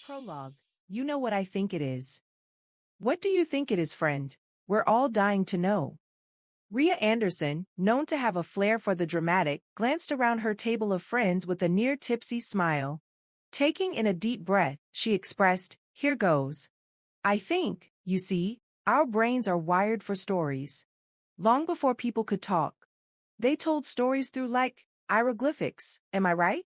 Prologue. You know what I think it is. What do you think it is, friend? We're all dying to know. Rhea Anderson, known to have a flair for the dramatic, glanced around her table of friends with a near-tipsy smile. Taking in a deep breath, she expressed, "Here goes. I think, you see, our brains are wired for stories. Long before people could talk, they told stories through hieroglyphics, am I right?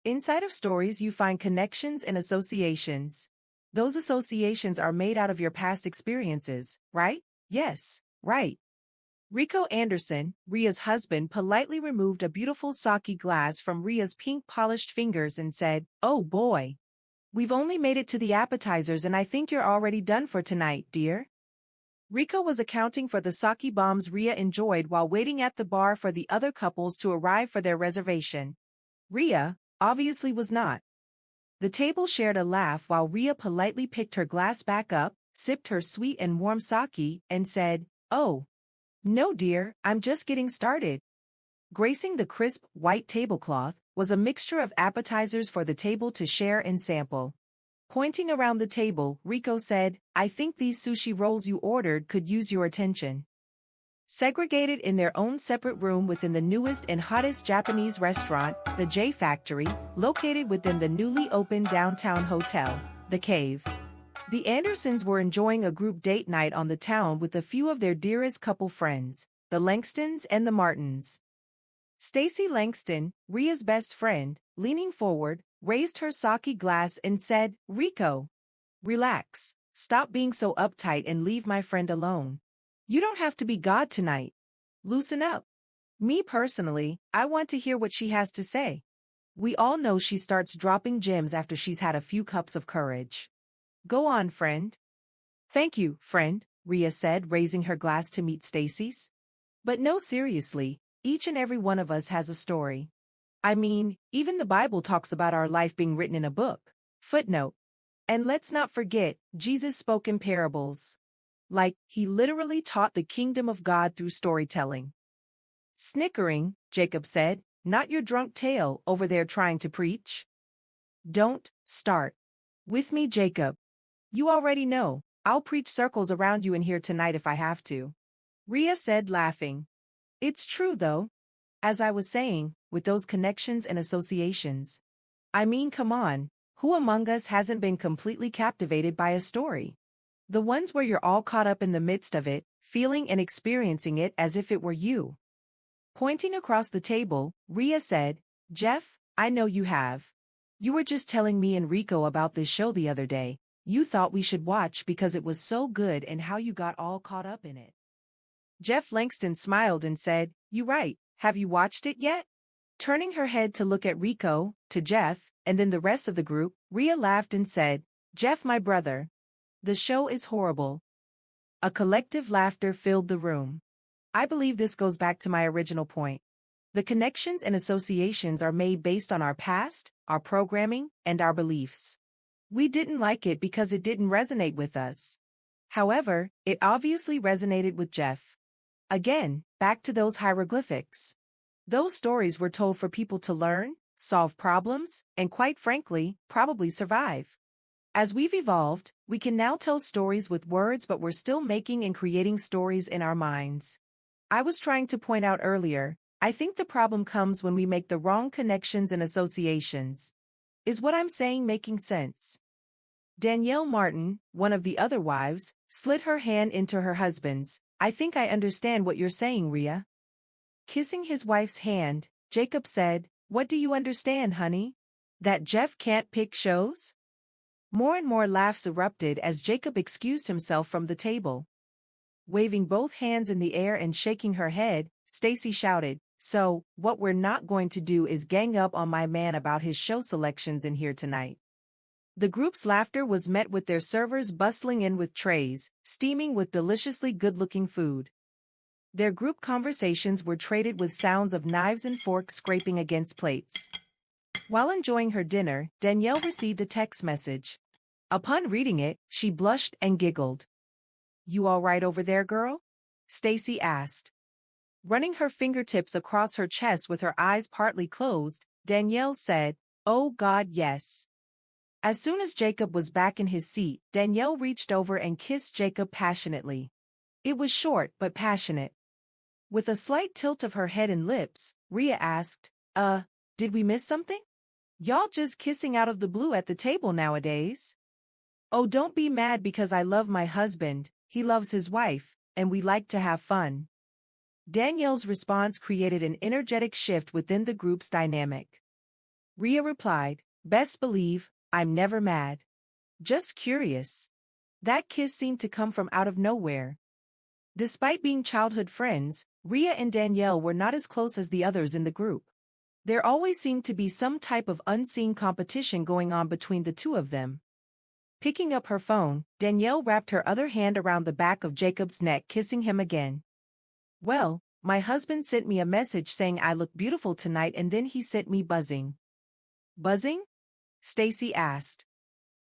Inside of stories you find connections and associations. Those associations are made out of your past experiences, right? Yes, right." Rico Anderson, Rhea's husband, politely removed a beautiful sake glass from Rhea's pink polished fingers and said, "Oh boy. We've only made it to the appetizers and I think you're already done for tonight, dear." Rico was accounting for the sake bombs Rhea enjoyed while waiting at the bar for the other couples to arrive for their reservation. Rhea, obviously, was not. The table shared a laugh while Rhea politely picked her glass back up, sipped her sweet and warm sake, and said, "Oh, no dear, I'm just getting started." Gracing the crisp, white tablecloth was a mixture of appetizers for the table to share and sample. Pointing around the table, Rico said, "I think these sushi rolls you ordered could use your attention." Segregated in their own separate room within the newest and hottest Japanese restaurant, the J Factory, located within the newly opened downtown hotel, The Cave. The Andersons were enjoying a group date night on the town with a few of their dearest couple friends, the Langstons and the Martins. Stacy Langston, Rhea's best friend, leaning forward, raised her sake glass and said, "Rico, relax, stop being so uptight and leave my friend alone. You don't have to be God tonight. Loosen up. Me personally, I want to hear what she has to say. We all know she starts dropping gems after she's had a few cups of courage. Go on, friend." "Thank you, friend," Rhea said, raising her glass to meet Stacy's. "But no, seriously, each and every one of us has a story. I mean, even the Bible talks about our life being written in a book." Footnote. And let's not forget, Jesus spoke in parables. He literally taught the kingdom of God through storytelling. Snickering, Jacob said, "Not your drunk tale over there trying to preach." "Don't start with me, Jacob. You already know, I'll preach circles around you in here tonight if I have to," Rhea said, laughing. "It's true though. As I was saying, with those connections and associations. I mean, come on, who among us hasn't been completely captivated by a story? The ones where you're all caught up in the midst of it, feeling and experiencing it as if it were you." Pointing across the table, Rhea said, "Jeff, I know you have. You were just telling me and Rico about this show the other day. You thought we should watch because it was so good and how you got all caught up in it." Jeff Langston smiled and said, "You right, have you watched it yet?" Turning her head to look at Rico, to Jeff, and then the rest of the group, Rhea laughed and said, "Jeff, my brother. The show is horrible." A collective laughter filled the room. I believe this goes back to my original point. The connections and associations are made based on our past, our programming, and our beliefs. We didn't like it because it didn't resonate with us. However, it obviously resonated with Jeff. Again, back to those hieroglyphics. Those stories were told for people to learn, solve problems, and quite frankly, probably survive. As we've evolved, we can now tell stories with words, but we're still making and creating stories in our minds. I was trying to point out earlier, I think the problem comes when we make the wrong connections and associations. Is what I'm saying making sense? Danielle Martin, one of the other wives, slid her hand into her husband's. "I think I understand what you're saying, Rhea." Kissing his wife's hand, Jacob said, "What do you understand, honey? That Jeff can't pick shows?" More and more laughs erupted as Jacob excused himself from the table. Waving both hands in the air and shaking her head, Stacy shouted, "So, what we're not going to do is gang up on my man about his show selections in here tonight." The group's laughter was met with their servers bustling in with trays, steaming with deliciously good-looking food. Their group conversations were traded with sounds of knives and forks scraping against plates. While enjoying her dinner, Danielle received a text message. Upon reading it, she blushed and giggled. "You all right over there, girl?" Stacy asked. Running her fingertips across her chest with her eyes partly closed, Danielle said, "Oh God, yes." As soon as Jacob was back in his seat, Danielle reached over and kissed Jacob passionately. It was short but passionate. With a slight tilt of her head and lips, Rhea asked, did we miss something? Y'all just kissing out of the blue at the table nowadays? Oh, don't be mad because I love my husband, he loves his wife, and we like to have fun. Danielle's response created an energetic shift within the group's dynamic. Rhea replied, "Best believe, I'm never mad. Just curious." That kiss seemed to come from out of nowhere. Despite being childhood friends, Rhea and Danielle were not as close as the others in the group. There always seemed to be some type of unseen competition going on between the two of them. Picking up her phone, Danielle wrapped her other hand around the back of Jacob's neck, kissing him again. "Well, my husband sent me a message saying I look beautiful tonight and then he sent me buzzing." "Buzzing?" Stacy asked.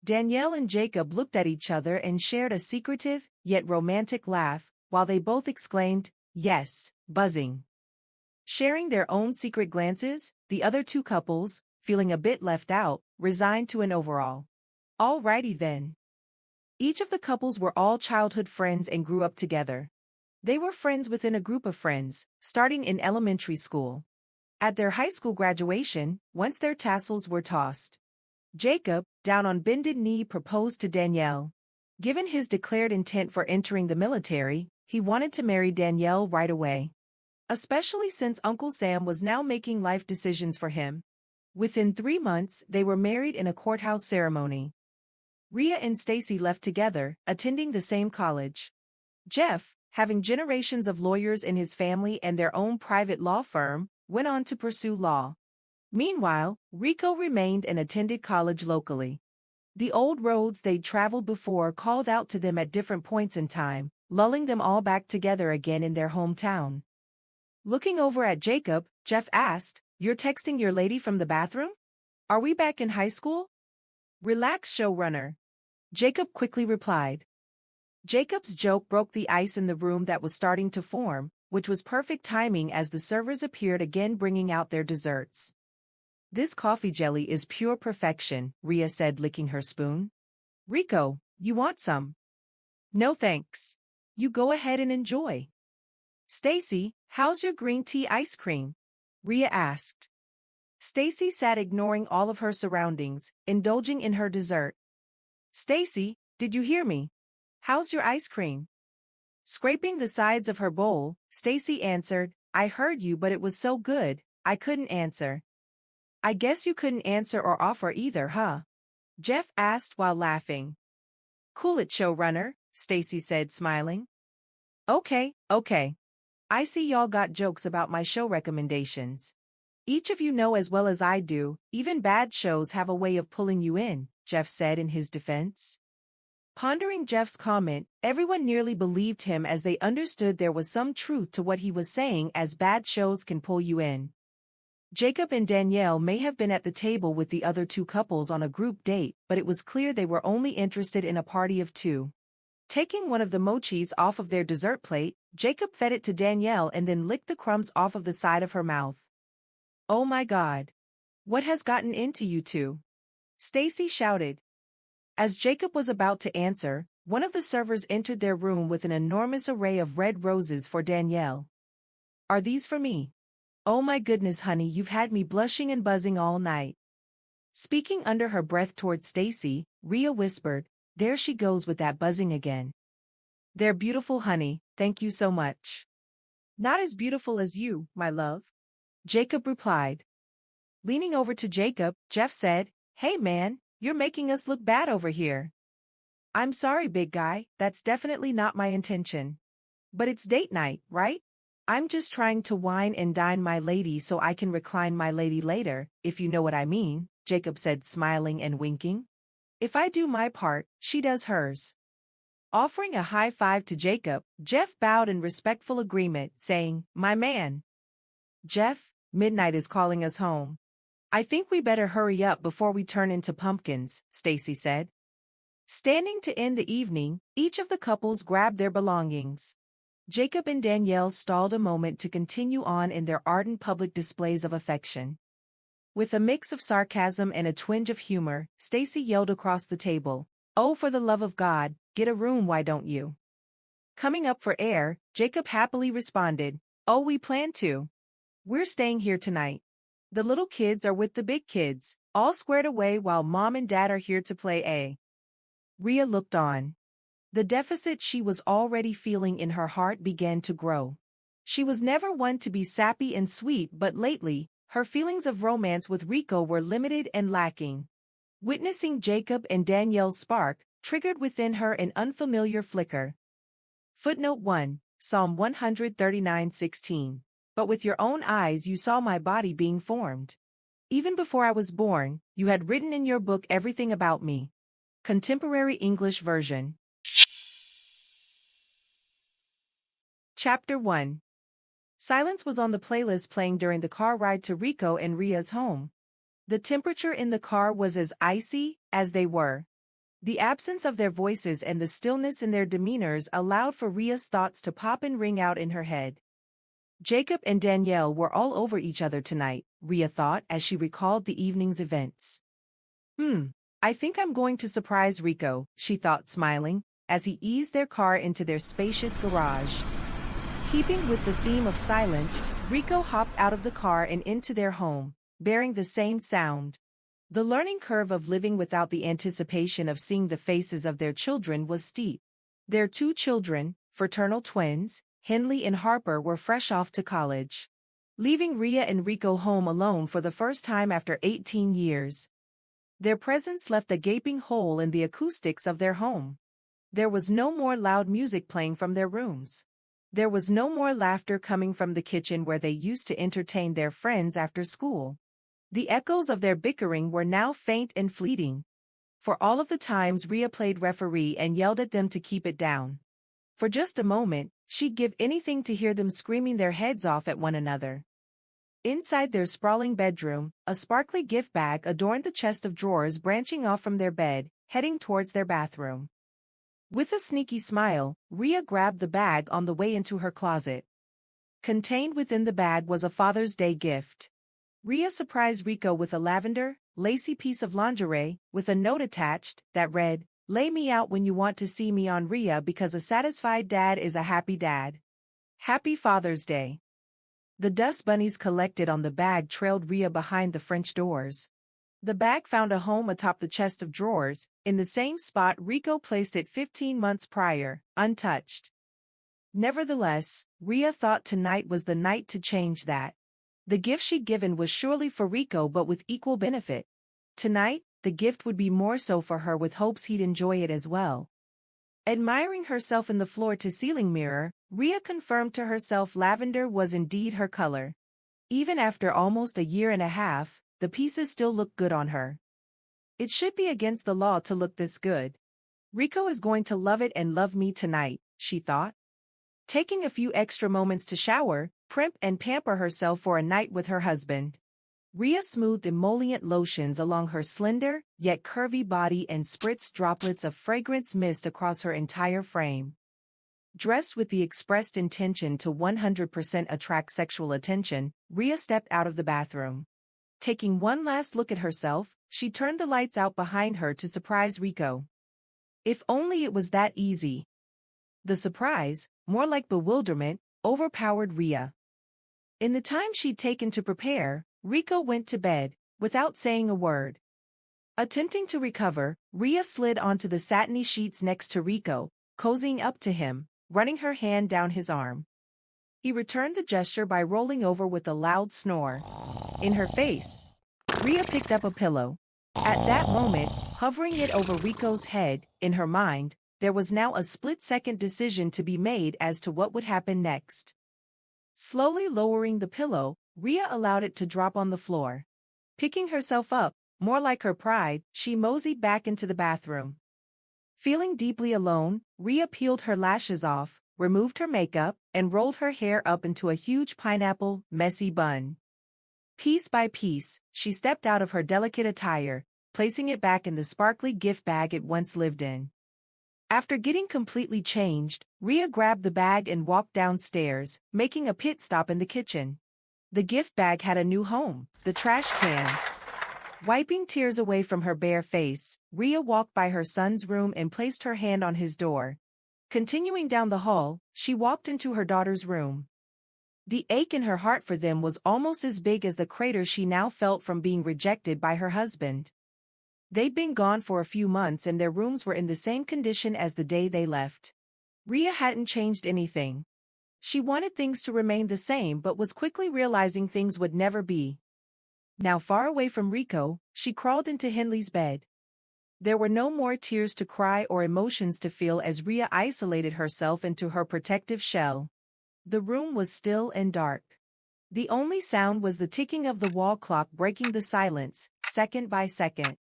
Danielle and Jacob looked at each other and shared a secretive, yet romantic laugh, while they both exclaimed, "Yes, buzzing." Sharing their own secret glances, the other two couples, feeling a bit left out, resigned to an overall. "Alrighty then." Each of the couples were all childhood friends and grew up together. They were friends within a group of friends, starting in elementary school. At their high school graduation, once their tassels were tossed, Jacob, down on bended knee, proposed to Danielle. Given his declared intent for entering the military, he wanted to marry Danielle right away. Especially since Uncle Sam was now making life decisions for him. Within 3 months, they were married in a courthouse ceremony. Rhea and Stacy left together, attending the same college. Jeff, having generations of lawyers in his family and their own private law firm, went on to pursue law. Meanwhile, Rico remained and attended college locally. The old roads they'd traveled before called out to them at different points in time, lulling them all back together again in their hometown. Looking over at Jacob, Jeff asked, "You're texting your lady from the bathroom? Are we back in high school?" "Relax, showrunner," Jacob quickly replied. Jacob's joke broke the ice in the room that was starting to form, which was perfect timing as the servers appeared again bringing out their desserts. "This coffee jelly is pure perfection," Rhea said, licking her spoon. "Rico, you want some?" "No thanks. You go ahead and enjoy." "Stacy, how's your green tea ice cream?" Rhea asked. Stacy sat ignoring all of her surroundings, indulging in her dessert. "Stacy, did you hear me? How's your ice cream?" Scraping the sides of her bowl, Stacy answered, "I heard you, but it was so good, I couldn't answer." "I guess you couldn't answer or offer either, huh?" Jeff asked while laughing. "Cool it, showrunner," Stacy said, smiling. Okay. I see y'all got jokes about my show recommendations. Each of you know as well as I do, even bad shows have a way of pulling you in," Jeff said in his defense. Pondering Jeff's comment, everyone nearly believed him as they understood there was some truth to what he was saying, as bad shows can pull you in. Jacob and Danielle may have been at the table with the other two couples on a group date, but it was clear they were only interested in a party of two. Taking one of the mochis off of their dessert plate, Jacob fed it to Danielle and then licked the crumbs off of the side of her mouth. "Oh my God! What has gotten into you two?" Stacy shouted. As Jacob was about to answer, one of the servers entered their room with an enormous array of red roses for Danielle. "Are these for me?" "Oh my goodness, honey, you've had me blushing and buzzing all night." Speaking under her breath towards Stacy, Rhea whispered, "There she goes with that buzzing again." "They're beautiful, honey, thank you so much." "Not as beautiful as you, my love," Jacob replied. Leaning over to Jacob, Jeff said, "Hey man, you're making us look bad over here." "I'm sorry, big guy, that's definitely not my intention. But it's date night, right? I'm just trying to wine and dine my lady so I can recline my lady later, if you know what I mean," Jacob said, smiling and winking. "If I do my part, she does hers." Offering a high five to Jacob, Jeff bowed in respectful agreement, saying, "My man." "Jeff, midnight is calling us home. I think we better hurry up before we turn into pumpkins," Stacy said. Standing to end the evening, each of the couples grabbed their belongings. Jacob and Danielle stalled a moment to continue on in their ardent public displays of affection. With a mix of sarcasm and a twinge of humor, Stacy yelled across the table, "Oh, for the love of God, get a room, why don't you?" Coming up for air, Jacob happily responded, "Oh, we plan to. We're staying here tonight. The little kids are with the big kids, all squared away while Mom and Dad are here to play A." Rhea looked on. The deficit she was already feeling in her heart began to grow. She was never one to be sappy and sweet, but lately, her feelings of romance with Rico were limited and lacking. Witnessing Jacob and Danielle's spark triggered within her an unfamiliar flicker. Footnote 1, Psalm 139:16. But with your own eyes you saw my body being formed. Even before I was born, you had written in your book everything about me. Contemporary English Version. Chapter 1. Silence was on the playlist playing during the car ride to Rico and Rhea's home. The temperature in the car was as icy as they were. The absence of their voices and the stillness in their demeanors allowed for Rhea's thoughts to pop and ring out in her head. Jacob and Danielle were all over each other tonight, Rhea thought as she recalled the evening's events. I think I'm going to surprise Rico, she thought, smiling, as he eased their car into their spacious garage. Keeping with the theme of silence, Rico hopped out of the car and into their home, bearing the same sound. The learning curve of living without the anticipation of seeing the faces of their children was steep. Their two children, fraternal twins, Henley and Harper, were fresh off to college, leaving Rhea and Rico home alone for the first time after 18 years. Their presence left a gaping hole in the acoustics of their home. There was no more loud music playing from their rooms. There was no more laughter coming from the kitchen where they used to entertain their friends after school. The echoes of their bickering were now faint and fleeting. For all of the times Rhea played referee and yelled at them to keep it down. For just a moment, she'd give anything to hear them screaming their heads off at one another. Inside their sprawling bedroom, a sparkly gift bag adorned the chest of drawers branching off from their bed, heading towards their bathroom. With a sneaky smile, Rhea grabbed the bag on the way into her closet. Contained within the bag was a Father's Day gift. Rhea surprised Rico with a lavender, lacy piece of lingerie, with a note attached that read, "Lay me out when you want to see me on Rhea, because a satisfied dad is a happy dad. Happy Father's Day." The dust bunnies collected on the bag trailed Rhea behind the French doors. The bag found a home atop the chest of drawers, in the same spot Rico placed it 15 months prior, untouched. Nevertheless, Rhea thought tonight was the night to change that. The gift she'd given was surely for Rico, but with equal benefit. Tonight, the gift would be more so for her, with hopes he'd enjoy it as well. Admiring herself in the floor-to-ceiling mirror, Rhea confirmed to herself lavender was indeed her color. Even after almost a year and a half, the pieces still looked good on her. It should be against the law to look this good. Rico is going to love it and love me tonight, she thought. Taking a few extra moments to shower, primp and pamper herself for a night with her husband. Rhea smoothed emollient lotions along her slender, yet curvy body and spritzed droplets of fragrance mist across her entire frame. Dressed with the expressed intention to 100% attract sexual attention, Rhea stepped out of the bathroom. Taking one last look at herself, she turned the lights out behind her to surprise Rico. If only it was that easy. The surprise, more like bewilderment, overpowered Rhea. In the time she'd taken to prepare, Rico went to bed, without saying a word. Attempting to recover, Rhea slid onto the satiny sheets next to Rico, cozying up to him, running her hand down his arm. He returned the gesture by rolling over with a loud snore. In her face, Rhea picked up a pillow. At that moment, hovering it over Rico's head, in her mind, there was now a split-second decision to be made as to what would happen next. Slowly lowering the pillow, Rhea allowed it to drop on the floor. Picking herself up, more like her pride, she moseyed back into the bathroom. Feeling deeply alone, Rhea peeled her lashes off, removed her makeup, and rolled her hair up into a huge pineapple, messy bun. Piece by piece, she stepped out of her delicate attire, placing it back in the sparkly gift bag it once lived in. After getting completely changed, Rhea grabbed the bag and walked downstairs, making a pit stop in the kitchen. The gift bag had a new home, the trash can. Wiping tears away from her bare face, Rhea walked by her son's room and placed her hand on his door. Continuing down the hall, she walked into her daughter's room. The ache in her heart for them was almost as big as the crater she now felt from being rejected by her husband. They'd been gone for a few months and their rooms were in the same condition as the day they left. Rhea hadn't changed anything. She wanted things to remain the same but was quickly realizing things would never be. Now far away from Rico, she crawled into Henley's bed. There were no more tears to cry or emotions to feel as Rhea isolated herself into her protective shell. The room was still and dark. The only sound was the ticking of the wall clock breaking the silence, second by second.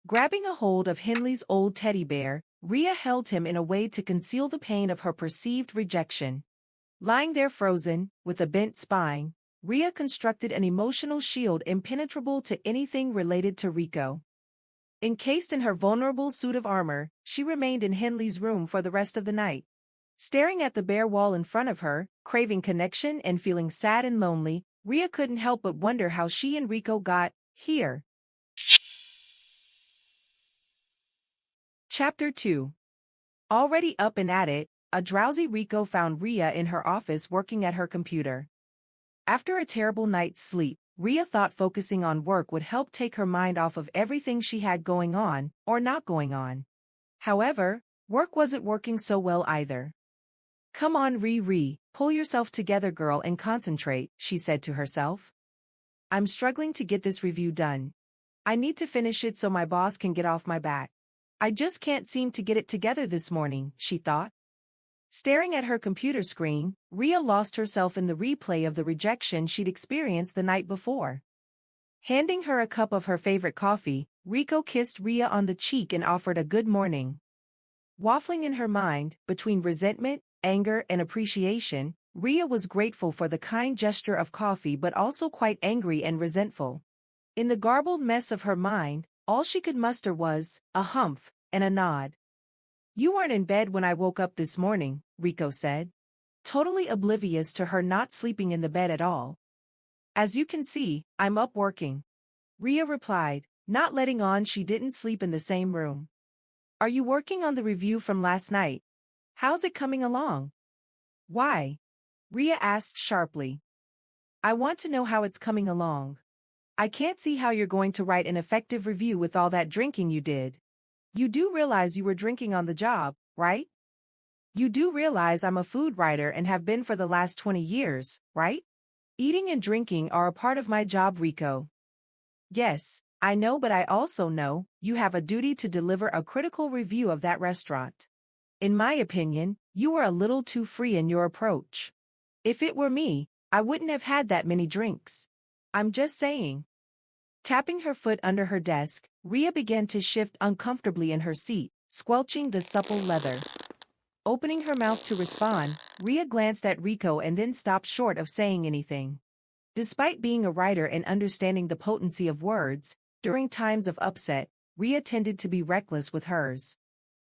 Grabbing a hold of Henley's old teddy bear, Rhea held him in a way to conceal the pain of her perceived rejection. Lying there frozen, with a bent spine, Rhea constructed an emotional shield impenetrable to anything related to Rico. Encased in her vulnerable suit of armor, she remained in Henley's room for the rest of the night. Staring at the bare wall in front of her, craving connection and feeling sad and lonely, Rhea couldn't help but wonder how she and Rico got here. Chapter 2. Already up and at it, a drowsy Rico found Rhea in her office working at her computer. After a terrible night's sleep, Rhea thought focusing on work would help take her mind off of everything she had going on, or not going on. However, work wasn't working so well either. "Come on, Ree, pull yourself together girl and concentrate," she said to herself. "I'm struggling to get this review done. I need to finish it so my boss can get off my back. I just can't seem to get it together this morning," she thought. Staring at her computer screen, Rhea lost herself in the replay of the rejection she'd experienced the night before. Handing her a cup of her favorite coffee, Rico kissed Rhea on the cheek and offered a good morning. Waffling in her mind, between resentment, anger, and appreciation, Rhea was grateful for the kind gesture of coffee but also quite angry and resentful. In the garbled mess of her mind, all she could muster was a humph and a nod. "You weren't in bed when I woke up this morning," Rico said, totally oblivious to her not sleeping in the bed at all. "As you can see, I'm up working," Rhea replied, not letting on she didn't sleep in the same room. "Are you working on the review from last night? How's it coming along?" "Why?" Rhea asked sharply. "I want to know how it's coming along. I can't see how you're going to write an effective review with all that drinking you did. You do realize you were drinking on the job, right? You do realize I'm a food writer and have been for the last 20 years, right? Eating and drinking are a part of my job, Rico." "Yes, I know, but I also know you have a duty to deliver a critical review of that restaurant. In my opinion, you were a little too free in your approach. If it were me, I wouldn't have had that many drinks. I'm just saying." Tapping her foot under her desk, Rhea began to shift uncomfortably in her seat, squelching the supple leather. Opening her mouth to respond, Rhea glanced at Rico and then stopped short of saying anything. Despite being a writer and understanding the potency of words, during times of upset, Rhea tended to be reckless with hers.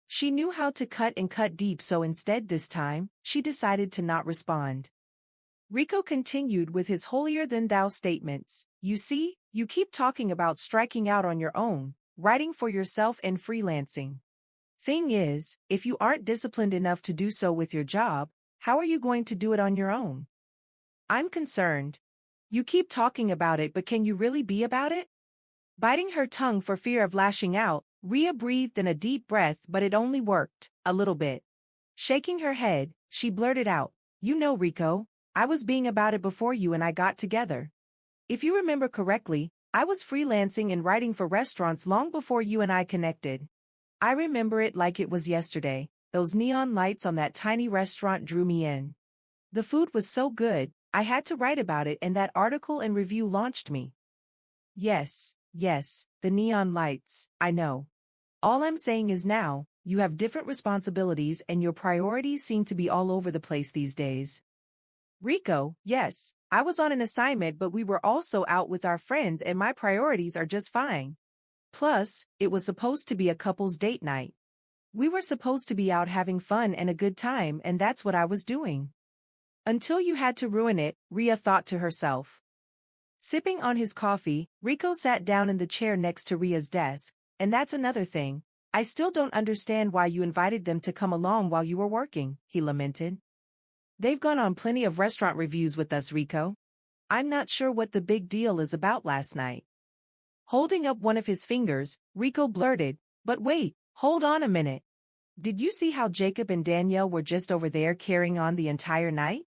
She knew how to cut and cut deep, so instead this time, she decided to not respond. Rico continued with his holier-than-thou statements. "You see, you keep talking about striking out on your own, writing for yourself and freelancing. Thing is, if you aren't disciplined enough to do so with your job, how are you going to do it on your own? I'm concerned. You keep talking about it, but can you really be about it?" Biting her tongue for fear of lashing out, Rhea breathed in a deep breath, but it only worked a little bit. Shaking her head, she blurted out, "You know, Rico, I was being about it before you and I got together. If you remember correctly, I was freelancing and writing for restaurants long before you and I connected. I remember it like it was yesterday. Those neon lights on that tiny restaurant drew me in. The food was so good, I had to write about it, and that article and review launched me." Yes, the neon lights, I know. All I'm saying is now, you have different responsibilities and your priorities seem to be all over the place these days. Rico, yes, I was on an assignment, but we were also out with our friends and my priorities are just fine. Plus, it was supposed to be a couple's date night. We were supposed to be out having fun and a good time, and that's what I was doing. Until you had to ruin it, Rhea thought to herself. Sipping on his coffee, Rico sat down in the chair next to Rhea's desk. And that's another thing. I still don't understand why you invited them to come along while you were working, he lamented. They've gone on plenty of restaurant reviews with us, Rico. I'm not sure what the big deal is about last night. Holding up one of his fingers, Rico blurted, but wait, hold on a minute. Did you see how Jacob and Danielle were just over there carrying on the entire night?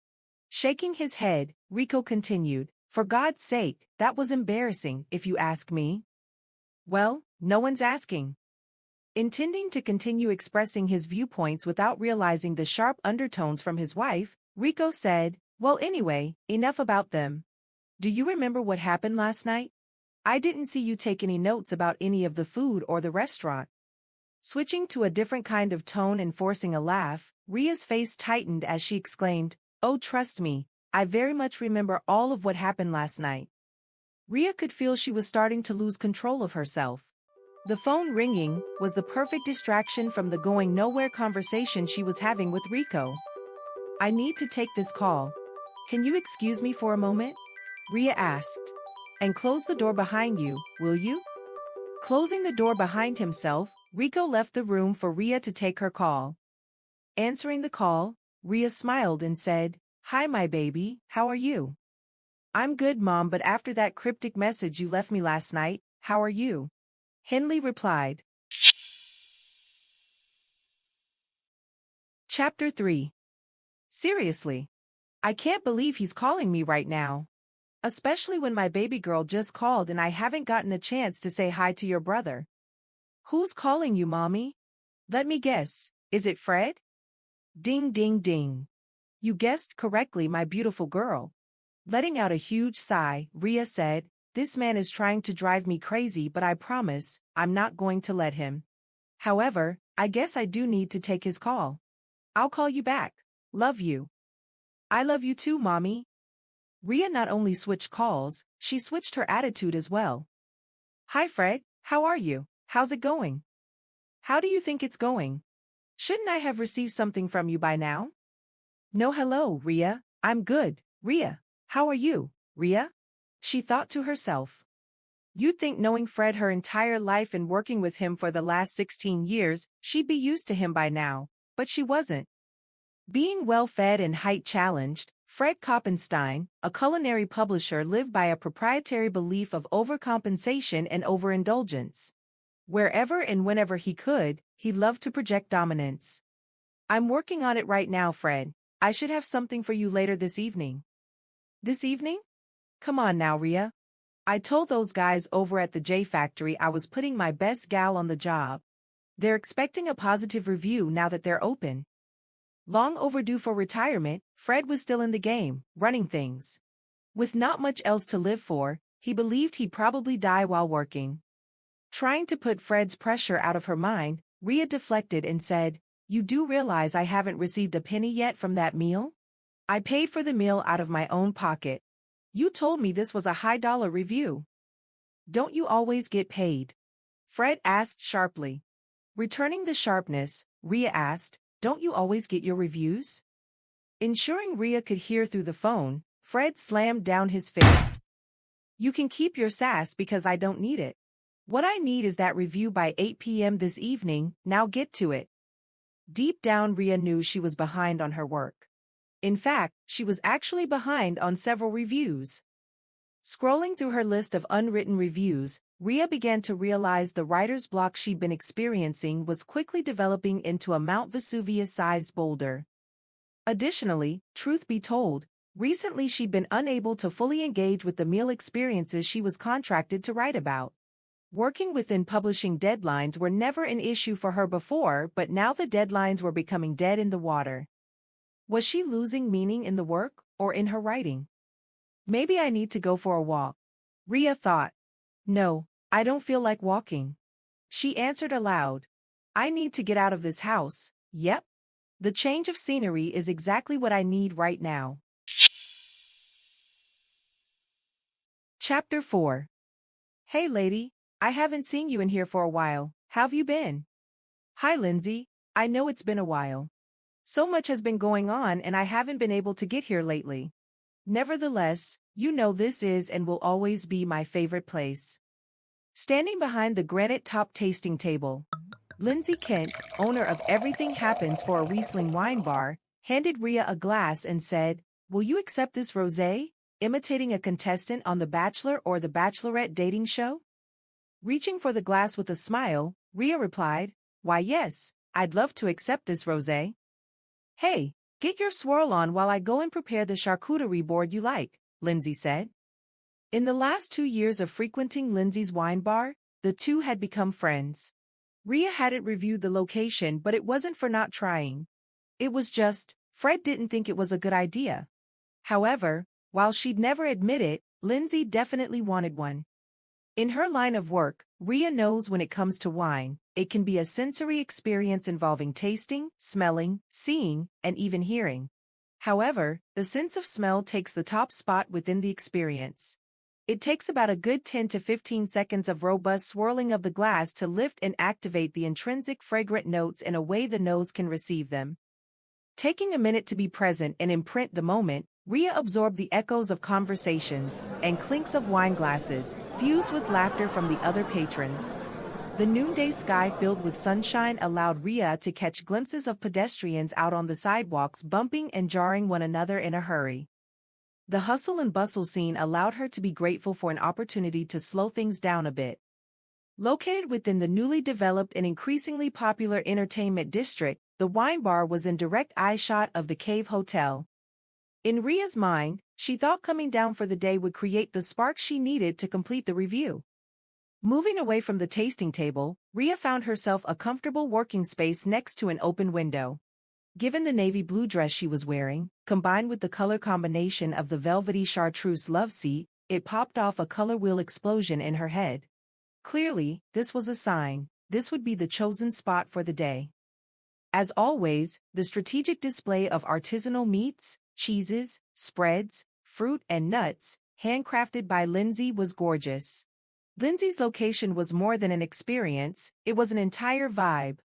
Shaking his head, Rico continued, for God's sake, that was embarrassing, if you ask me. Well, no one's asking. Intending to continue expressing his viewpoints without realizing the sharp undertones from his wife, Rico said, well anyway, enough about them. Do you remember what happened last night? I didn't see you take any notes about any of the food or the restaurant. Switching to a different kind of tone and forcing a laugh, Rhea's face tightened as she exclaimed, oh trust me, I very much remember all of what happened last night. Rhea could feel she was starting to lose control of herself. The phone ringing was the perfect distraction from the going-nowhere conversation she was having with Rico. I need to take this call. Can you excuse me for a moment? Rhea asked. And close the door behind you, will you? Closing the door behind himself, Rico left the room for Rhea to take her call. Answering the call, Rhea smiled and said, hi my baby, how are you? I'm good Mom, but after that cryptic message you left me last night, how are you? Henley replied. Chapter 3. Seriously. I can't believe he's calling me right now. Especially when my baby girl just called and I haven't gotten a chance to say hi to your brother. Who's calling you, Mommy? Let me guess, is it Fred? Ding ding ding. You guessed correctly, my beautiful girl. Letting out a huge sigh, Rhea said, this man is trying to drive me crazy, but I promise, I'm not going to let him. However, I guess I do need to take his call. I'll call you back. Love you. I love you too, Mommy. Rhea not only switched calls, she switched her attitude as well. Hi Fred, how are you? How's it going? How do you think it's going? Shouldn't I have received something from you by now? No, hello, Rhea. I'm good, Rhea. How are you, Rhea? She thought to herself. You'd think knowing Fred her entire life and working with him for the last 16 years, she'd be used to him by now, but she wasn't. Being well-fed and height-challenged, Fred Koppenstein, a culinary publisher, lived by a proprietary belief of overcompensation and overindulgence. Wherever and whenever he could, he loved to project dominance. I'm working on it right now, Fred. I should have something for you later this evening. This evening? Come on now, Rhea. I told those guys over at the J Factory I was putting my best gal on the job. They're expecting a positive review now that they're open. Long overdue for retirement, Fred was still in the game, running things. With not much else to live for, he believed he'd probably die while working. Trying to put Fred's pressure out of her mind, Rhea deflected and said, you do realize I haven't received a penny yet from that meal? I paid for the meal out of my own pocket. You told me this was a high-dollar review. Don't you always get paid? Fred asked sharply. Returning the sharpness, Rhea asked, don't you always get your reviews? Ensuring Rhea could hear through the phone, Fred slammed down his fist. You can keep your sass because I don't need it. What I need is that review by 8 p.m. this evening, now get to it. Deep down Rhea knew she was behind on her work. In fact, she was actually behind on several reviews. Scrolling through her list of unwritten reviews, Rhea began to realize the writer's block she'd been experiencing was quickly developing into a Mount Vesuvius-sized boulder. Additionally, truth be told, recently she'd been unable to fully engage with the meal experiences she was contracted to write about. Working within publishing deadlines were never an issue for her before, but now the deadlines were becoming dead in the water. Was she losing meaning in the work, or in her writing? Maybe I need to go for a walk, Rhea thought. No, I don't feel like walking. She answered aloud. I need to get out of this house, yep. The change of scenery is exactly what I need right now. Chapter 4. Hey lady, I haven't seen you in here for a while, how've you been? Hi Lindsay, I know it's been a while. So much has been going on and I haven't been able to get here lately. Nevertheless, You know this is and will always be my favorite place. Standing behind the granite-top tasting table, Lindsay Kent, owner of Everything Happens for a Riesling wine bar, handed Rhea a glass and said, "Will you accept this rosé?" Imitating a contestant on The Bachelor or The Bachelorette dating show. Reaching for the glass with a smile, Rhea replied, "Why yes, I'd love to accept this rosé." "Hey, get your swirl on while I go and prepare the charcuterie board you like," Lindsay said. In the last 2 years of frequenting Lindsay's wine bar, the two had become friends. Rhea hadn't reviewed the location, but it wasn't for not trying. It was just, Fred didn't think it was a good idea. However, while she'd never admit it, Lindsay definitely wanted one. In her line of work, Rhea knows when it comes to wine, it can be a sensory experience involving tasting, smelling, seeing, and even hearing. However, the sense of smell takes the top spot within the experience. It takes about a good 10 to 15 seconds of robust swirling of the glass to lift and activate the intrinsic fragrant notes in a way the nose can receive them. Taking a minute to be present and imprint the moment, Rhea absorbed the echoes of conversations and clinks of wine glasses, fused with laughter from the other patrons. The noonday sky filled with sunshine allowed Rhea to catch glimpses of pedestrians out on the sidewalks bumping and jarring one another in a hurry. The hustle and bustle scene allowed her to be grateful for an opportunity to slow things down a bit. Located within the newly developed and increasingly popular entertainment district, the wine bar was in direct eyeshot of the Cave Hotel. In Rhea's mind, she thought coming down for the day would create the spark she needed to complete the review. Moving away from the tasting table, Rhea found herself a comfortable working space next to an open window. Given the navy blue dress she was wearing, combined with the color combination of the velvety chartreuse love seat, it popped off a color wheel explosion in her head. Clearly, this was a sign. This would be the chosen spot for the day. As always, the strategic display of artisanal meats, cheeses, spreads, fruit and nuts, handcrafted by Lindsay, was gorgeous. Lindsay's location was more than an experience, it was an entire vibe.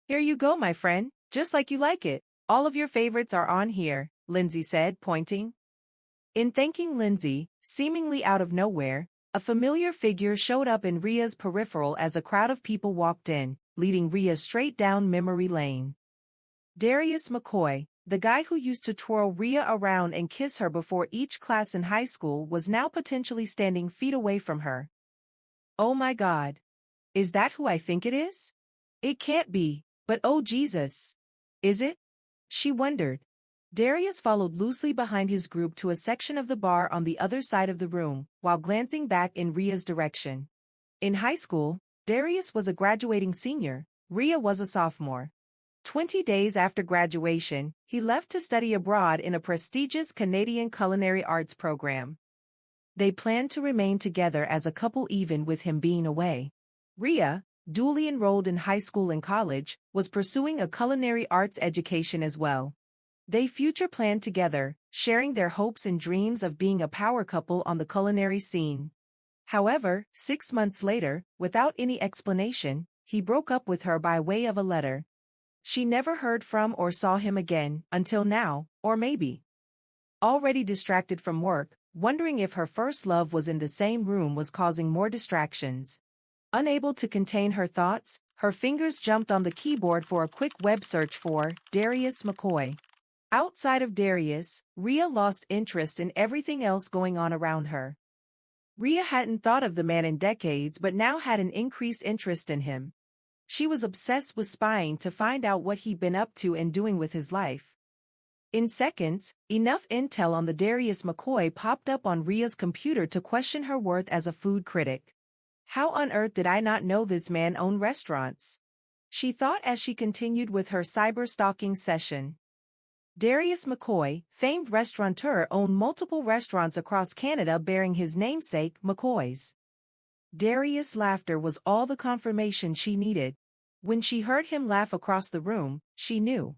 "Here you go, my friend. Just like you like it. All of your favorites are on here," Lindsay said, pointing. In thanking Lindsay, seemingly out of nowhere, a familiar figure showed up in Rhea's peripheral as a crowd of people walked in, leading Rhea straight down memory lane. Darius McCoy, the guy who used to twirl Rhea around and kiss her before each class in high school, was now potentially standing feet away from her. "Oh my God. Is that who I think it is? It can't be, but oh Jesus. Is it?" she wondered. Darius followed loosely behind his group to a section of the bar on the other side of the room, while glancing back in Rhea's direction. In high school, Darius was a graduating senior, Rhea was a sophomore. 20 days after graduation, he left to study abroad in a prestigious Canadian culinary arts program. They planned to remain together as a couple even with him being away. Rhea, duly enrolled in high school and college, was pursuing a culinary arts education as well. They future planned together, sharing their hopes and dreams of being a power couple on the culinary scene. However, 6 months later, without any explanation, he broke up with her by way of a letter. She never heard from or saw him again, until now, or maybe. Already distracted from work, wondering if her first love was in the same room was causing more distractions. Unable to contain her thoughts, her fingers jumped on the keyboard for a quick web search for Darius McCoy. Outside of Darius, Rhea lost interest in everything else going on around her. Rhea hadn't thought of the man in decades but now had an increased interest in him. She was obsessed with spying to find out what he'd been up to and doing with his life. In seconds, enough intel on the Darius McCoy popped up on Rhea's computer to question her worth as a food critic. How on earth did I not know this man owned restaurants? She thought as she continued with her cyber-stalking session. Darius McCoy, famed restaurateur, owned multiple restaurants across Canada bearing his namesake, McCoy's. Darius' laughter was all the confirmation she needed. When she heard him laugh across the room, she knew.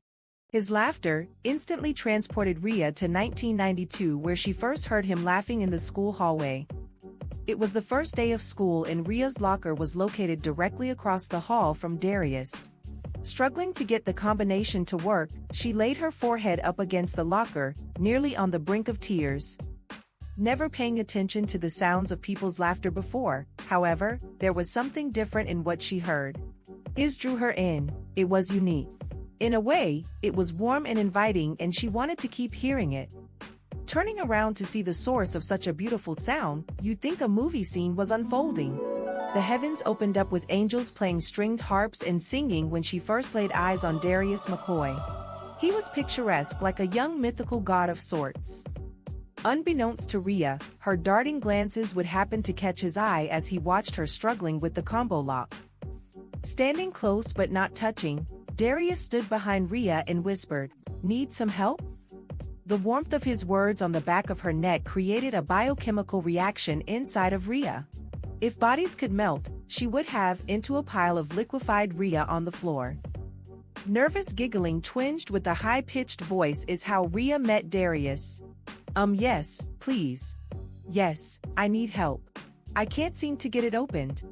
His laughter instantly transported Rhea to 1992, where she first heard him laughing in the school hallway. It was the first day of school and Rhea's locker was located directly across the hall from Darius. Struggling to get the combination to work, she laid her forehead up against the locker, nearly on the brink of tears. never paying attention to the sounds of people's laughter before. However, there was something different in what she heard. It drew her in. It was unique. In a way, it was warm and inviting, and she wanted to keep hearing it. Turning around to see the source of such a beautiful sound, you'd think a movie scene was unfolding. The heavens opened up with angels playing stringed harps and singing when she first laid eyes on Darius McCoy. He was picturesque, like a young mythical god of sorts. Unbeknownst to Rhea, her darting glances would happen to catch his eye as he watched her struggling with the combo lock. Standing close but not touching, Darius stood behind Rhea and whispered, "Need some help?" The warmth of his words on the back of her neck created a biochemical reaction inside of Rhea. If bodies could melt, she would have into a pile of liquefied Rhea on the floor. Nervous giggling twinged with a high-pitched voice is how Rhea met Darius. Yes, please. Yes, I need help. I can't seem to get it opened."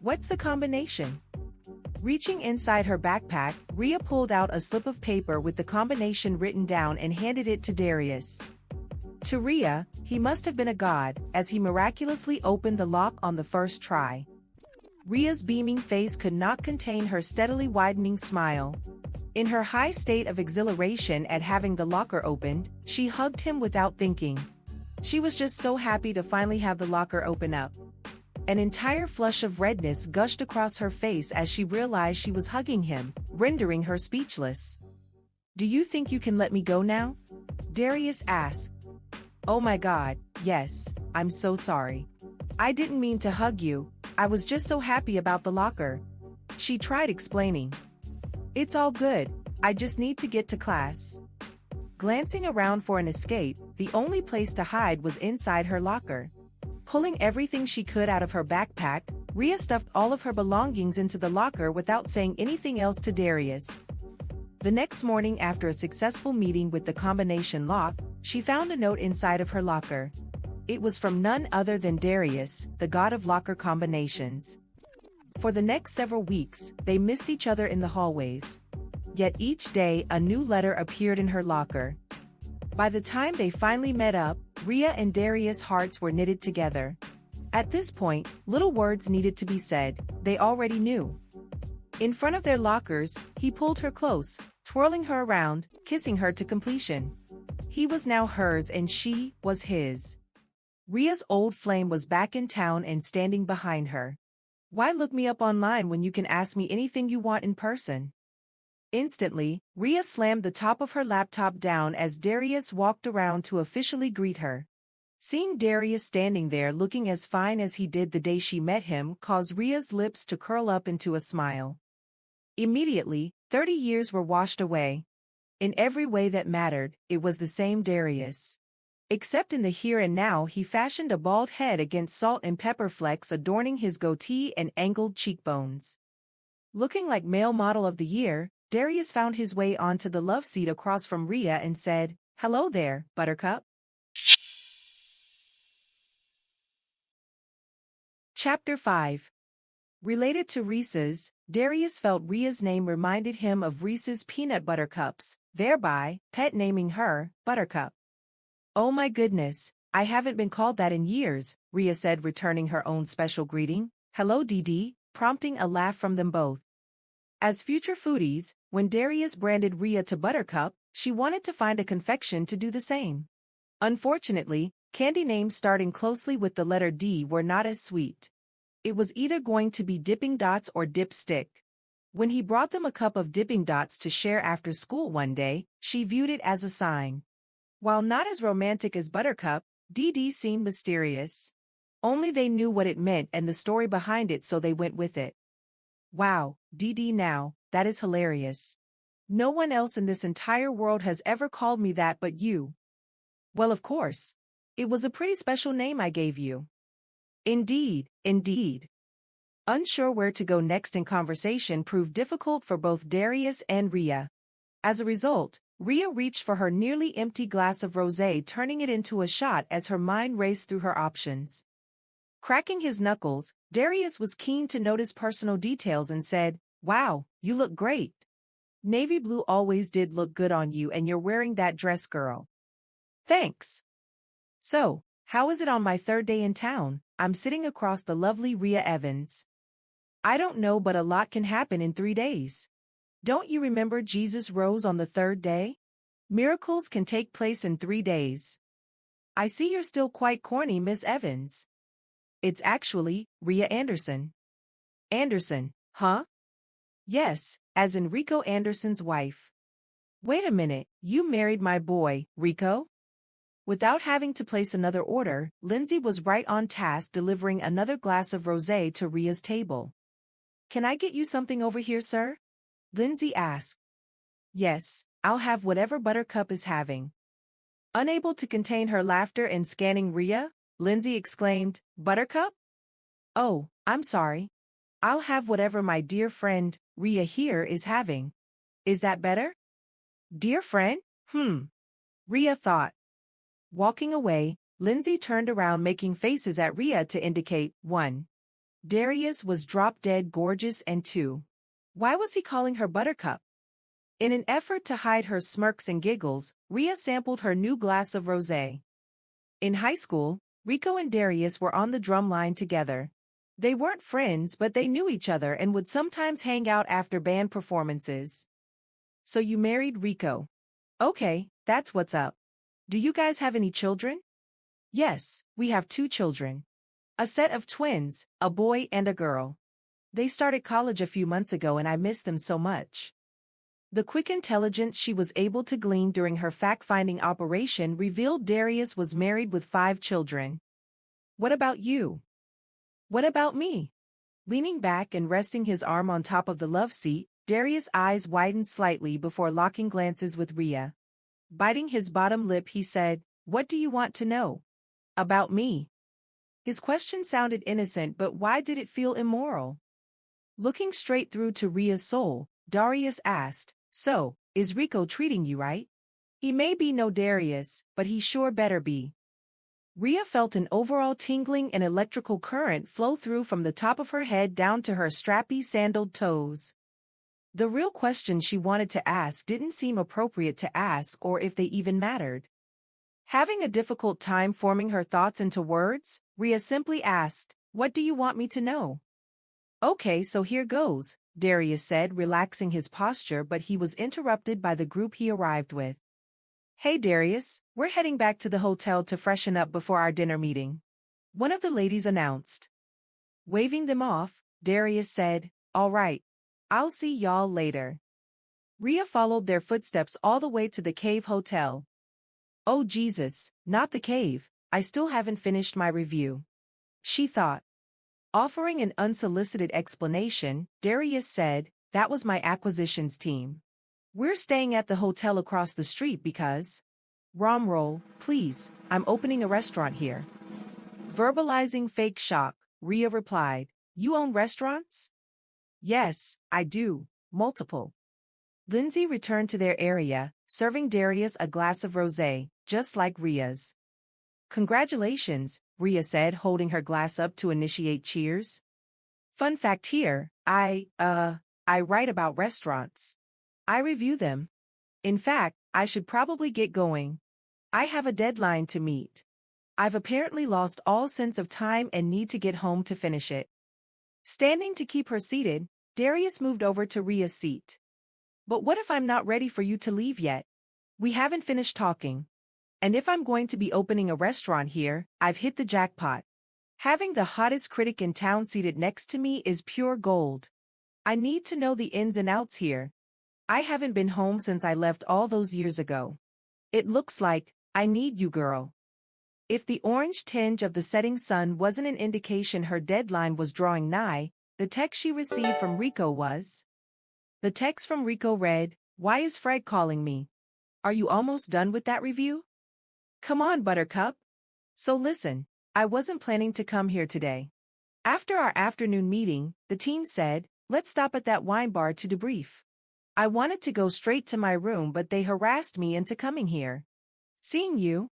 "What's the combination?" Reaching inside her backpack, Rhea pulled out a slip of paper with the combination written down and handed it to Darius. To Rhea, he must have been a god, as he miraculously opened the lock on the first try. Rhea's beaming face could not contain her steadily widening smile. In her high state of exhilaration at having the locker opened, she hugged him without thinking. She was just so happy to finally have the locker open up. An entire flush of redness gushed across her face as she realized she was hugging him, rendering her speechless. "Do you think you can let me go now?" Darius asked. "Oh my God, yes, I'm so sorry. I didn't mean to hug you, I was just so happy about the locker." She tried explaining. "It's all good, I just need to get to class." Glancing around for an escape, the only place to hide was inside her locker. Pulling everything she could out of her backpack, Rhea stuffed all of her belongings into the locker without saying anything else to Darius. The next morning, after a successful meeting with the combination lock, she found a note inside of her locker. It was from none other than Darius, the god of locker combinations. For the next several weeks, they missed each other in the hallways. Yet each day a new letter appeared in her locker. By the time they finally met up, Rhea and Darius' hearts were knitted together. At this point, little words needed to be said, they already knew. In front of their lockers, he pulled her close, twirling her around, kissing her to completion. He was now hers and she was his. Rhea's old flame was back in town and standing behind her. "Why look me up online when you can ask me anything you want in person?" Instantly, Rhea slammed the top of her laptop down as Darius walked around to officially greet her. Seeing Darius standing there looking as fine as he did the day she met him caused Rhea's lips to curl up into a smile. Immediately, 30 years were washed away. In every way that mattered, it was the same Darius. Except in the here and now, he fashioned a bald head against salt and pepper flecks adorning his goatee and angled cheekbones. Looking like male model of the year, Darius found his way onto the love seat across from Rhea and said, "Hello there, Buttercup." Chapter 5. Related to Reese's, Darius felt Rhea's name reminded him of Reese's peanut butter cups, thereby pet naming her Buttercup. "Oh my goodness, I haven't been called that in years," Rhea said, returning her own special greeting. "Hello DD," prompting a laugh from them both. As future foodies, when Darius branded Rhea to Buttercup, she wanted to find a confection to do the same. Unfortunately, candy names starting closely with the letter D were not as sweet. It was either going to be Dipping Dots or Dipstick. When he brought them a cup of Dipping Dots to share after school one day, she viewed it as a sign. While not as romantic as Buttercup, DD seemed mysterious. Only they knew what it meant and the story behind it, so they went with it. "Wow, DD now, that is hilarious. No one else in this entire world has ever called me that but you." "Well, of course. It was a pretty special name I gave you." "Indeed, indeed." Unsure where to go next in conversation proved difficult for both Darius and Rhea. As a result, Rhea reached for her nearly empty glass of rosé, turning it into a shot as her mind raced through her options. Cracking his knuckles, Darius was keen to notice personal details and said, "Wow, you look great. Navy blue always did look good on you, and you're wearing that dress, girl." "Thanks. So, How is it on my third day in town? I'm sitting across the lovely Rhea Evans. I don't know, but a lot can happen in 3 days. Don't you remember Jesus rose on the third day? Miracles can take place in 3 days. I see you're still quite corny, Miss Evans. It's actually Rhea Anderson. Anderson, huh? Yes, as in Rico Anderson's wife. Wait a minute, you married my boy, Rico? Without having to place another order, Lindsay was right on task delivering another glass of rosé to Rhea's table. Can I get you something over here, sir? Lindsay asked. Yes, I'll have whatever Buttercup is having. Unable to contain her laughter and scanning Rhea, Lindsay exclaimed, Buttercup? Oh, I'm sorry. I'll have whatever my dear friend, Rhea here, is having. Is that better? Dear friend? Rhea thought. Walking away, Lindsay turned around making faces at Rhea to indicate, 1. Darius was drop-dead gorgeous, and 2. Why was he calling her Buttercup? In an effort to hide her smirks and giggles, Rhea sampled her new glass of rosé. In high school, Rico and Darius were on the drum line together. They weren't friends, but they knew each other and would sometimes hang out after band performances. So you married Rico. Okay, that's what's up. Do you guys have any children? Yes, we have 2 children. A set of twins, a boy and a girl. They started college a few months ago and I miss them so much. The quick intelligence she was able to glean during her fact-finding operation revealed Darius was married with 5 children. What about you? What about me? Leaning back and resting his arm on top of the love seat, Darius' eyes widened slightly before locking glances with Rhea. Biting his bottom lip, he said, What do you want to know? About me. His question sounded innocent, but why did it feel immoral? Looking straight through to Rhea's soul, Darius asked, So, is Rico treating you right? He may be no Darius, but he sure better be. Rhea felt an overall tingling and electrical current flow through from the top of her head down to her strappy sandaled toes. The real question she wanted to ask didn't seem appropriate to ask or if they even mattered. Having a difficult time forming her thoughts into words, Rhea simply asked, What do you want me to know? Okay, so here goes, Darius said, relaxing his posture, but he was interrupted by the group he arrived with. Hey Darius, we're heading back to the hotel to freshen up before our dinner meeting. One of the ladies announced. Waving them off, Darius said, All right. I'll see y'all later. Rhea followed their footsteps all the way to the Cave Hotel. Oh Jesus, not the cave, I still haven't finished my review. She thought. Offering an unsolicited explanation, Darius said, That was my acquisitions team. We're staying at the hotel across the street because… Rom roll, please, I'm opening a restaurant here. Verbalizing fake shock, Rhea replied, You own restaurants? Yes, I do, multiple. Lindsay returned to their area, serving Darius a glass of rosé, just like Rhea's. Congratulations, Rhea said, holding her glass up to initiate cheers. Fun fact here, I write about restaurants. I review them. In fact, I should probably get going. I have a deadline to meet. I've apparently lost all sense of time and need to get home to finish it. Standing to keep her seated, Darius moved over to Rhea's seat. But what if I'm not ready for you to leave yet? We haven't finished talking. And if I'm going to be opening a restaurant here, I've hit the jackpot. Having the hottest critic in town seated next to me is pure gold. I need to know the ins and outs here. I haven't been home since I left all those years ago. It looks like I need you, girl. If the orange tinge of the setting sun wasn't an indication her deadline was drawing nigh, the text she received from Rico was. The text from Rico read, Why is Fred calling me? Are you almost done with that review? Come on, Buttercup. So listen, I wasn't planning to come here today. After our afternoon meeting, the team said, Let's stop at that wine bar to debrief. I wanted to go straight to my room, but they harassed me into coming here. Seeing you?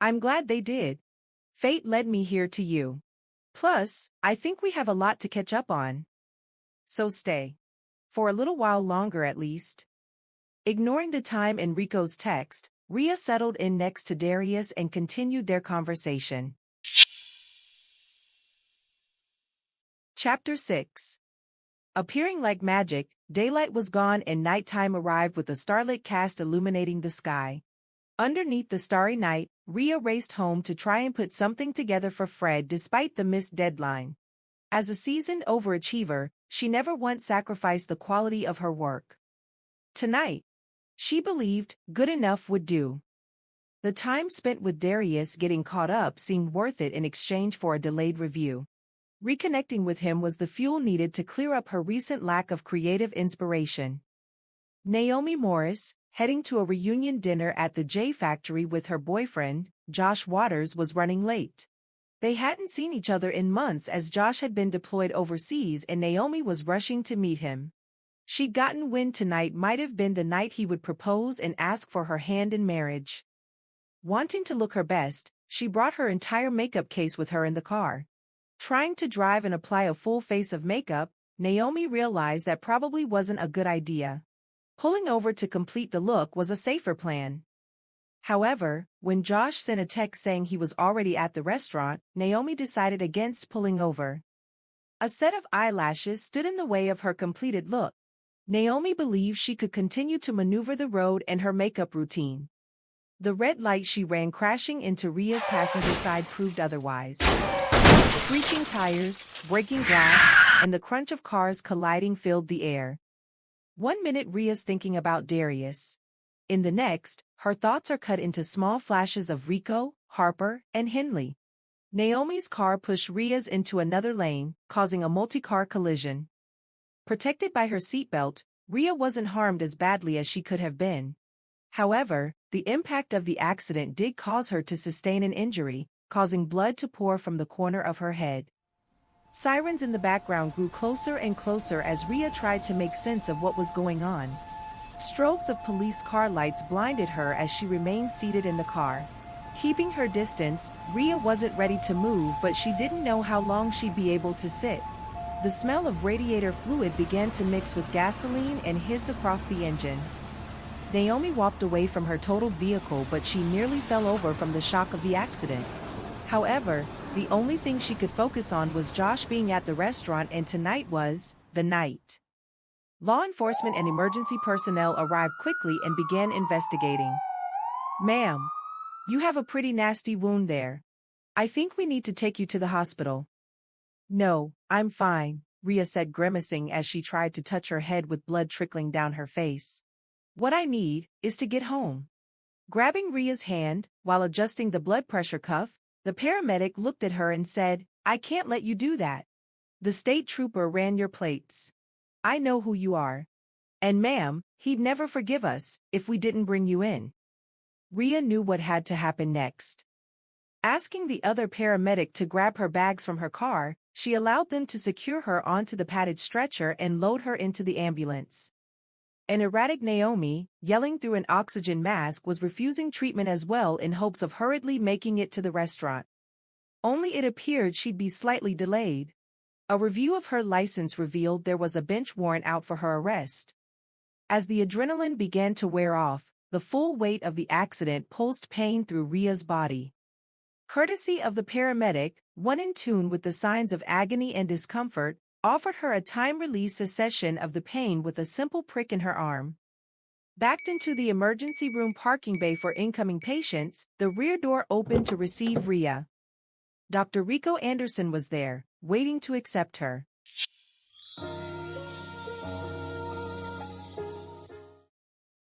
I'm glad they did. Fate led me here to you. Plus, I think we have a lot to catch up on. So stay. For a little while longer at least. Ignoring the time in Rico's text, Rhea settled in next to Darius and continued their conversation. Chapter 6. Appearing like magic, daylight was gone and nighttime arrived with a starlit cast illuminating the sky. Underneath the starry night, Rhea raced home to try and put something together for Fred despite the missed deadline. As a seasoned overachiever, she never once sacrificed the quality of her work. Tonight, she believed good enough would do. The time spent with Darius getting caught up seemed worth it in exchange for a delayed review. Reconnecting with him was the fuel needed to clear up her recent lack of creative inspiration. Naomi Morris, heading to a reunion dinner at the J Factory with her boyfriend, Josh Waters, was running late. They hadn't seen each other in months as Josh had been deployed overseas and Naomi was rushing to meet him. She'd gotten wind tonight might have been the night he would propose and ask for her hand in marriage. Wanting to look her best, she brought her entire makeup case with her in the car. Trying to drive and apply a full face of makeup, Naomi realized that probably wasn't a good idea. Pulling over to complete the look was a safer plan. However, when Josh sent a text saying he was already at the restaurant, Naomi decided against pulling over. A set of eyelashes stood in the way of her completed look. Naomi believed she could continue to maneuver the road and her makeup routine. The red light she ran crashing into Rhea's passenger side proved otherwise. Screeching tires, breaking glass, and the crunch of cars colliding filled the air. 1 minute Rhea's thinking about Darius. In the next, her thoughts are cut into small flashes of Rico, Harper, and Henley. Naomi's car pushed Rhea's into another lane, causing a multi-car collision. Protected by her seatbelt, Rhea wasn't harmed as badly as she could have been. However, the impact of the accident did cause her to sustain an injury, causing blood to pour from the corner of her head. Sirens in the background grew closer and closer as Rhea tried to make sense of what was going on. Strobes of police car lights blinded her as she remained seated in the car. Keeping her distance, Rhea wasn't ready to move, but she didn't know how long she'd be able to sit. The smell of radiator fluid began to mix with gasoline and hiss across the engine. Naomi walked away from her totaled vehicle, but she nearly fell over from the shock of the accident. However, the only thing she could focus on was Josh being at the restaurant, and tonight was the night. Law enforcement and emergency personnel arrived quickly and began investigating. "Ma'am, you have a pretty nasty wound there. I think we need to take you to the hospital." "No, I'm fine," Rhea said, grimacing as she tried to touch her head with blood trickling down her face. "What I need is to get home." Grabbing Rhea's hand, while adjusting the blood pressure cuff, the paramedic looked at her and said, "I can't let you do that. The state trooper ran your plates. I know who you are. And ma'am, he'd never forgive us if we didn't bring you in." Rhea knew what had to happen next. Asking the other paramedic to grab her bags from her car, she allowed them to secure her onto the padded stretcher and load her into the ambulance. An erratic Naomi, yelling through an oxygen mask, was refusing treatment as well in hopes of hurriedly making it to the restaurant. Only it appeared she'd be slightly delayed. A review of her license revealed there was a bench warrant out for her arrest. As the adrenaline began to wear off, the full weight of the accident pulsed pain through Rhea's body. Courtesy of the paramedic, one in tune with the signs of agony and discomfort, offered her a time-release cessation of the pain with a simple prick in her arm. Backed into the emergency room parking bay for incoming patients, the rear door opened to receive Rhea. Dr. Rico Anderson was there, waiting to accept her.